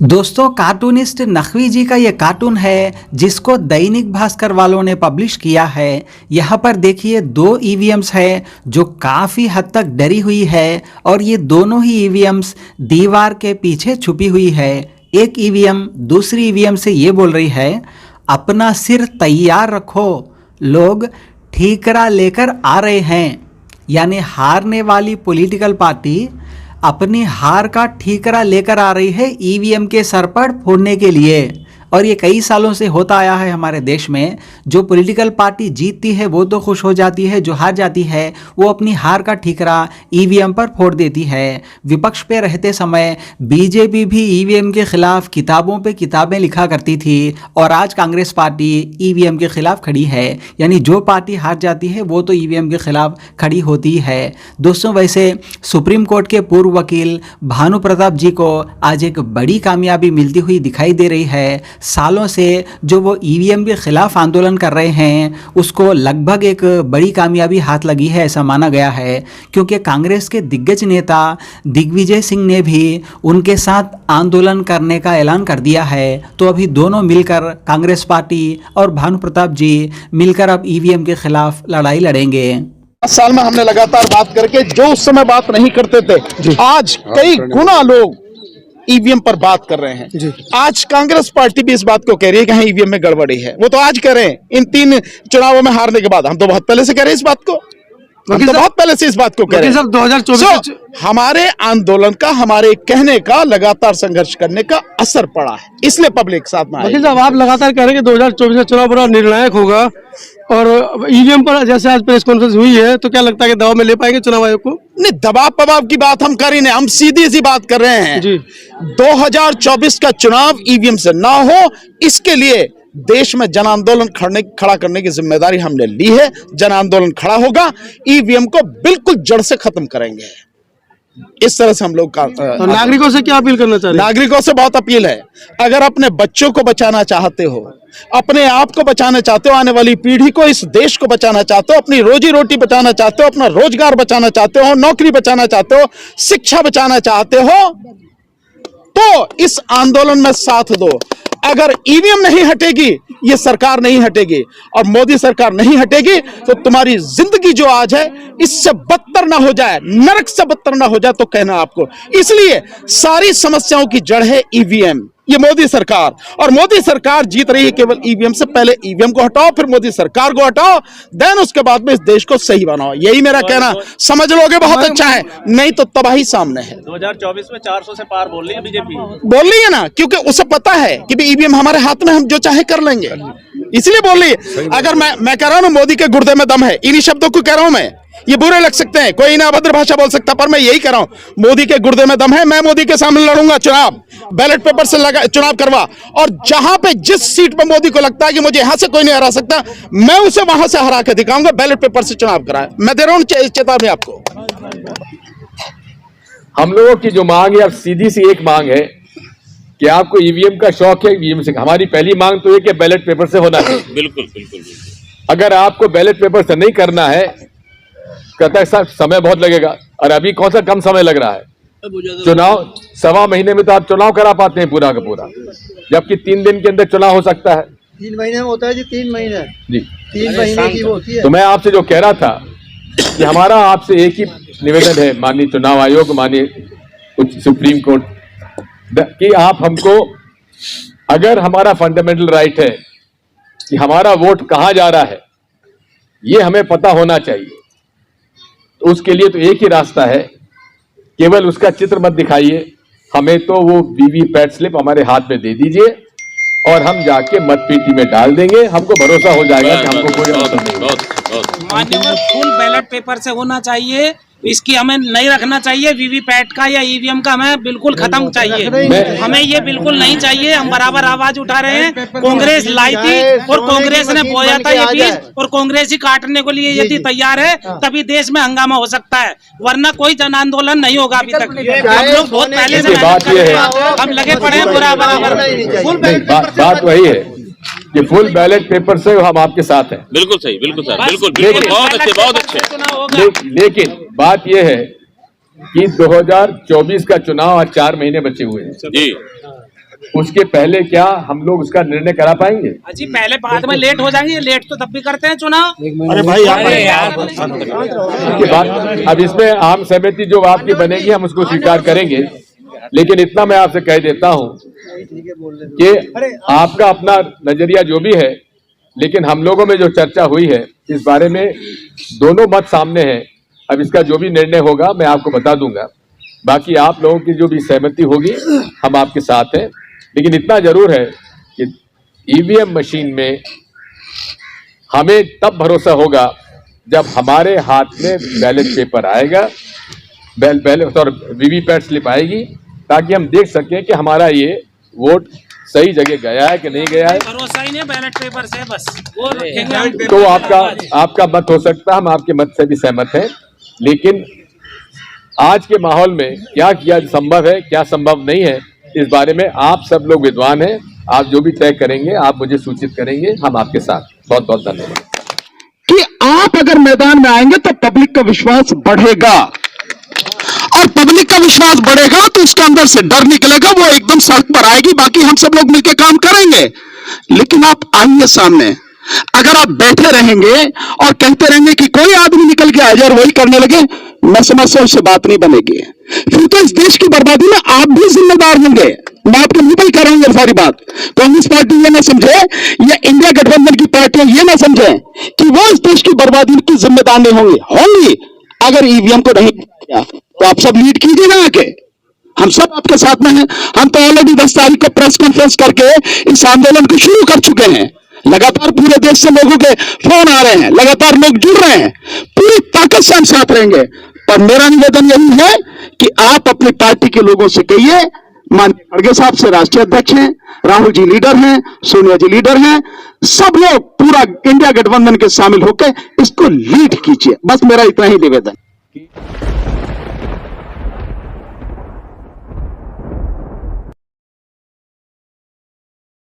दोस्तों, कार्टूनिस्ट नकवी जी का ये कार्टून है जिसको दैनिक भास्कर वालों ने पब्लिश किया है। यहाँ पर देखिए 2 ईवीएम्स है जो काफ़ी हद तक डरी हुई है और ये दोनों ही ईवीएम्स दीवार के पीछे छुपी हुई है। एक ईवीएम दूसरी ईवीएम से ये बोल रही है, अपना सिर तैयार रखो, लोग ठीकरा लेकर आ रहे हैं। यानी हारने वाली पॉलिटिकल पार्टी अपनी हार का ठीकरा लेकर आ रही है ईवीएम के सर पर फोड़ने के लिए। और ये कई सालों से होता आया है हमारे देश में। जो पॉलिटिकल पार्टी जीतती है वो तो खुश हो जाती है, जो हार जाती है वो अपनी हार का ठीकरा ईवीएम पर फोड़ देती है। विपक्ष पे रहते समय बीजेपी भी ईवीएम के खिलाफ किताबों पे किताबें लिखा करती थी और आज कांग्रेस पार्टी ईवीएम के खिलाफ खड़ी है। यानी जो पार्टी हार जाती है वो तो ईवीएम के खिलाफ खड़ी होती है। दोस्तों, वैसे सुप्रीम कोर्ट के पूर्व वकील भानु प्रताप जी को आज एक बड़ी कामयाबी मिलती हुई दिखाई दे रही है। सालों से जो वो ईवीएम के खिलाफ आंदोलन कर रहे हैं उसको लगभग एक बड़ी कामयाबी हाथ लगी है, ऐसा माना गया है, क्योंकि कांग्रेस के दिग्गज नेता दिग्विजय सिंह ने भी उनके साथ आंदोलन करने का ऐलान कर दिया है। तो अभी दोनों मिलकर, कांग्रेस पार्टी और भानु प्रताप जी मिलकर अब ईवीएम के खिलाफ लड़ाई लड़ेंगे। 10 साल में हमने लगातार बात करके जो उस समय बात नहीं करते थे, आज कई गुना लोग ईवीएम पर बात कर रहे हैं। आज कांग्रेस पार्टी भी इस बात को कह रही है कि हाँ ईवीएम में गड़बड़ी है। वो तो आज कह रहे हैं, इन 3 चुनावों में हारने के बाद। हम तो बहुत पहले से कह रहे हैं इस बात को, हम तो बहुत पहले से इस बात को कह रहे हैं। 2024 हमारे आंदोलन का, हमारे कहने का, लगातार संघर्ष करने का असर पड़ा है, इसलिए पब्लिक साथ में आई। साहब, आप लगातार कह रहे हैं कि 2024 का चुनाव बड़ा निर्णायक होगा और ईवीएम पर जैसे आज प्रेस कॉन्फ्रेंस हुई है, तो क्या लगता है कि दबाव में ले पाएंगे चुनाव आयोग को? नहीं, दबाव पबाव की बात हम कर ही नहीं, हम सीधी सी बात कर रहे हैं जी। 2024 का चुनाव ईवीएम से ना हो, इसके लिए देश में जन आंदोलन खड़ा करने की जिम्मेदारी हमने ली है। जन आंदोलन खड़ा होगा, ईवीएम को बिल्कुल जड़ से खत्म करेंगे। इस तरह से हम लोग का तो नागरिकों से क्या अपील करना चाह रहे हैं? नागरिकों से बहुत अपील है, अगर अपने बच्चों को बचाना चाहते हो, अपने आप को बचाना चाहते हो, आने वाली पीढ़ी को, इस देश को बचाना चाहते हो, अपनी रोजी रोटी बचाना चाहते हो, अपना रोजगार बचाना चाहते हो, नौकरी बचाना चाहते हो, शिक्षा बचाना चाहते हो, तो इस आंदोलन में साथ दो। अगर ईवीएम नहीं हटेगी, ये सरकार नहीं हटेगी और मोदी सरकार नहीं हटेगी, तो तुम्हारी जिंदगी जो आज है इससे बदतर ना हो जाए, नरक से बदतर ना हो जाए, तो कहना आपको। इसलिए सारी समस्याओं की जड़ है ईवीएम, ये मोदी सरकार। और मोदी सरकार जीत रही है केवल ईवीएम से। पहले ईवीएम को हटाओ, फिर मोदी सरकार को हटाओ, देन उसके बाद में इस देश को सही बनाओ। यही मेरा कहना। समझ लोगे बहुत अच्छा है, नहीं तो तबाही सामने है। 2024 में 400 से पार बोल रही है बीजेपी, बोल रही है ना, क्योंकि उसे पता है कि ईवीएम हमारे हाथ में, हम जो चाहे कर लेंगे, इसलिए बोल रही है। अगर मैं कह रहा हूं मोदी के गुर्दे में दम है, इन्हीं शब्दों को कह रहा हूं मैं। ये बुरे लग सकते हैं, कोई ना अभद्र भाषा बोल सकता, पर मैं यही कह रहा हूं, मोदी के गुर्दे में दम है। मैं मोदी के सामने लड़ूंगा चुनाव, बैलेट पेपर से चुनाव करवा, और जहां पे जिस सीट पर मोदी को लगता है कि मुझे यहां से कोई नहीं हरा सकता, मैं उसे वहां से हरा के दिखाऊंगा। बैलेट पेपर से चुनाव कराए, मैं दे रहा हूं चेतावनी आपको। हम लोगों की जो मांग है, अब सीधी सी एक मांग है कि आपको ईवीएम का शौक है, ईवीएम से। हमारी पहली मांग तो है कि बैलेट पेपर से होना है। बिल्कुल बिल्कुल। अगर आपको बैलेट पेपर से नहीं करना है, कहता है सर समय बहुत लगेगा, और अभी कौन सा कम समय लग रहा है? चुनाव 1.25 महीने में तो आप चुनाव करा पाते हैं पूरा का पूरा, जबकि 3 दिन के अंदर चुनाव हो सकता है। 3 महीने में होता है जी, 3 महीने जी, 3 महीने की होती है। तो मैं आपसे जो कह रहा था कि हमारा आपसे एक ही निवेदन है, माननीय चुनाव आयोग, माननीय सुप्रीम कोर्ट, कि आप हमको, अगर हमारा फंडामेंटल राइट है कि हमारा वोट कहां जा रहा है, ये हमें पता होना चाहिए। तो उसके लिए तो एक ही रास्ता है, केवल उसका चित्र मत दिखाइए हमें, तो वो वीवीपैट स्लिप हमारे हाथ में दे दीजिए और हम जाके मतपेटी में डाल देंगे। हमको भरोसा हो जाएगा कि हमको कोई मान्यवर फुल बैलेट पेपर से होना चाहिए। इसकी हमें नहीं रखना चाहिए, वीवीपैट का या ईवीएम का हमें बिल्कुल खत्म चाहिए। हमें ये बिल्कुल नहीं चाहिए। हम बराबर आवाज उठा रहे हैं। कांग्रेस लाई थी और कांग्रेस ने बोया था ये बीज, और कांग्रेस ही काटने को लिए यदि तैयार है, तभी देश में हंगामा हो सकता है, वरना कोई जन आंदोलन नहीं होगा। अभी तक हम लोग बहुत पहले से हम लगे पड़े हैं पूरा बराबर। बात वही है कि फुल बैलेट पेपर से हम आपके साथ हैं। बिल्कुल सही, बिल्कुल सर, बिल्कुल बिल्कुल, बहुत अच्छे, बहुत अच्छे। लेकिन बात यह है कि 2024 का चुनाव आज 4 महीने बचे हुए हैं जी। उसके पहले क्या हम लोग उसका निर्णय करा पाएंगे? अजी पहले बाद में लेट हो जाएंगे, लेट तो तब भी करते हैं चुनाव। अरे भाई उसके बाद अब इसमें आम सहमति जो आपकी बनेगी हम उसको स्वीकार करेंगे, लेकिन इतना मैं आपसे कह देता हूं कि आपका अपना नजरिया जो भी है, लेकिन हम लोगों में जो चर्चा हुई है इस बारे में दोनों मत सामने हैं। अब इसका जो भी निर्णय होगा मैं आपको बता दूंगा। बाकी आप लोगों की जो भी सहमति होगी हम आपके साथ हैं, लेकिन इतना जरूर है कि ईवीएम मशीन में हमें तब भरोसा होगा जब हमारे हाथ में बैलेट पेपर आएगा, बैलेट और वीवीपैट स्लिप आएगी, ताकि हम देख सकें कि हमारा ये वोट सही जगह गया है कि नहीं गया है। भरोसा ही नहीं बैलेट पेपर से, बस वो रखेंगे हम। तो आपका मत हो सकता है, हम आपके मत से भी सहमत हैं, लेकिन आज के माहौल में क्या किया संभव है क्या संभव नहीं है इस बारे में आप सब लोग विद्वान हैं। आप जो भी तय करेंगे आप मुझे सूचित करेंगे, हम आपके साथ। बहुत बहुत धन्यवाद। कि आप अगर मैदान में आएंगे तो पब्लिक का विश्वास बढ़ेगा, और पब्लिक का विश्वास बढ़ेगा तो उसके अंदर से डर निकलेगा, वो एकदम सड़क पर आएगी। बाकी हम सब लोग मिलकर काम करेंगे, लेकिन आप आइए सामने। अगर आप बैठे रहेंगे और कहते रहेंगे कि कोई आदमी निकल के आ जाए और वही करने लगे, मैं समझता हूं उससे बात नहीं बनेगी। फिर तो इस देश की बर्बादी में आप भी जिम्मेदार होंगे। मैं आपके मुंह पर ही कह रहा हूं ये सारी बात। कांग्रेस पार्टी ये ना समझे या इंडिया गठबंधन की पार्टियां ये ना समझे कि वो इस देश की बर्बादी की जिम्मेदार नहीं होंगी अगर ईवीएम को नहीं किया। तो आप सब लीड कीजिए ना आके, हम सब आपके साथ में हैं। हम तो ऑलरेडी 10 तारीख को प्रेस कॉन्फ्रेंस करके इस आंदोलन को शुरू कर चुके हैं। लगातार पूरे देश से लोगों के फोन आ रहे हैं, लगातार लोग जुड़ रहे हैं। पूरी ताकत से हम साथ रहेंगे। पर मेरा निवेदन यही है कि आप अपनी पार्टी के लोगों से कहिए, माननीय खड़गे साहब से राष्ट्रीय अध्यक्ष हैं, राहुल जी लीडर हैं, सोनिया जी लीडर हैं, सब लोग पूरा इंडिया गठबंधन के शामिल होकर इसको लीड कीजिए। बस मेरा इतना ही निवेदन।